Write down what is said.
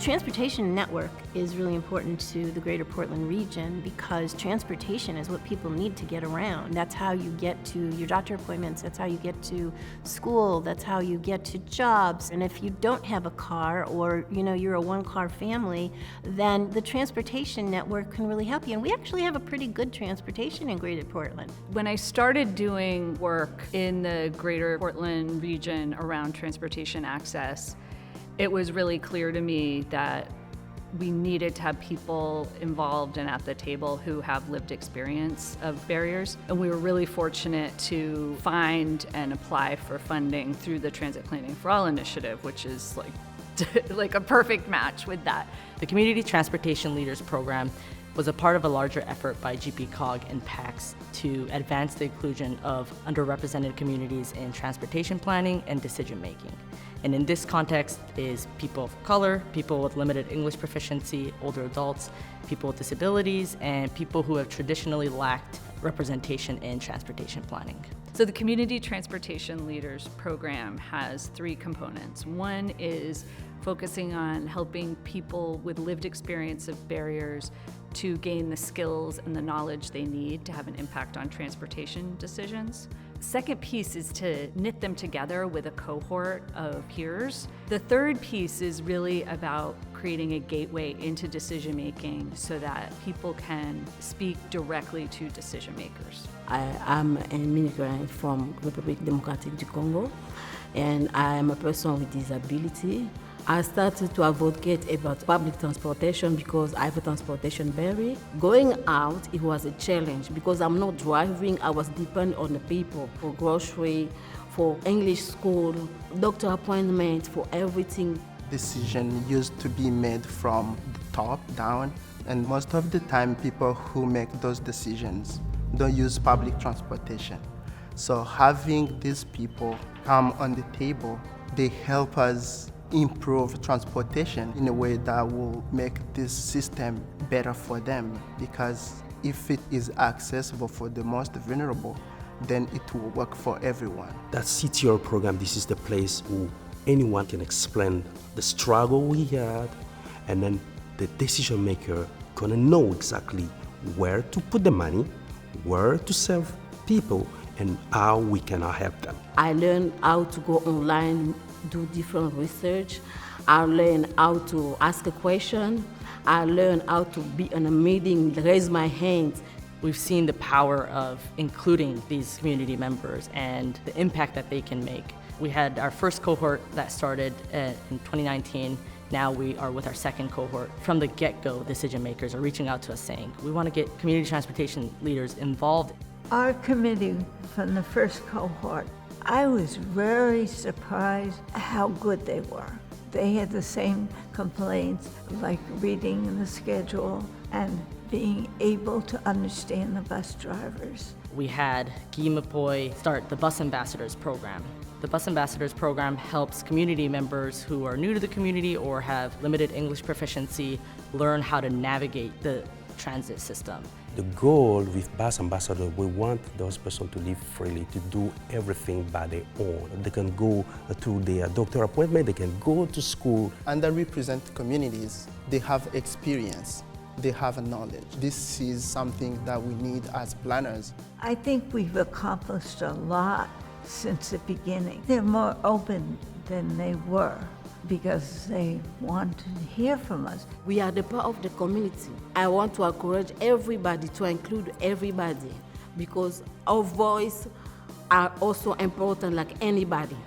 transportation network is really important to the greater Portland region because transportation is what people need to get around. That's how you get to your doctor appointments, that's how you get to school, that's how you get to jobs. And if you don't have a car or you're a one-car family, then the transportation network can really help you. And we actually have a pretty good transportation in greater Portland. When I started doing work in the greater Portland region around transportation access, it was really clear to me that we needed to have people involved and at the table who have lived experience of barriers. And we were really fortunate to find and apply for funding through the Transit Planning for All initiative, which is like a perfect match with that. The Community Transportation Leaders Program was a part of a larger effort by GPCOG and PACS to advance the inclusion of underrepresented communities in transportation planning and decision making. And in this context is people of color, people with limited English proficiency, older adults, people with disabilities, and people who have traditionally lacked representation in transportation planning. So the Community Transportation Leaders Program has three components. One is focusing on helping people with lived experience of barriers to gain the skills and the knowledge they need to have an impact on transportation decisions. Second piece is to knit them together with a cohort of peers. The third piece is really about creating a gateway into decision making so that people can speak directly to decision makers. I am an immigrant from Republic Democratic du Congo, and I am a person with disability. I started to advocate about public transportation because I have a transportation barrier. Going out, it was a challenge because I'm not driving. I was dependent on the people for grocery, for English school, doctor appointment, for everything. Decision used to be made from the top down, and most of the time people who make those decisions don't use public transportation. So having these people come on the table, they help us improve transportation in a way that will make this system better for them, because if it is accessible for the most vulnerable, then it will work for everyone. That CTR program, this is the place where anyone can explain the struggle we had, and then the decision maker gonna know exactly where to put the money, where to serve people, and how we can help them. I learned how to go online, do different research. I learned how to ask a question. I learned how to be in a meeting, raise my hand. We've seen the power of including these community members and the impact that they can make. We had our first cohort that started in 2019. Now we are with our second cohort. From the get-go, decision makers are reaching out to us saying, we want to get community transportation leaders involved. Our committee from the first cohort, I was very surprised how good they were. They had the same complaints, like reading the schedule and being able to understand the bus drivers. We had Guy Mapoy start the Bus Ambassadors program. The Bus Ambassadors program helps community members who are new to the community or have limited English proficiency learn how to navigate the transit system. The goal with Bus Ambassador, we want those persons to live freely, to do everything by their own. They can go to their doctor appointment, they can go to school. Underrepresented communities, they have experience, they have knowledge. This is something that we need as planners. I think we've accomplished a lot since the beginning. They're more open than they were, because they want to hear from us. We are the part of the community. I want to encourage everybody to include everybody, because our voice are also important like anybody.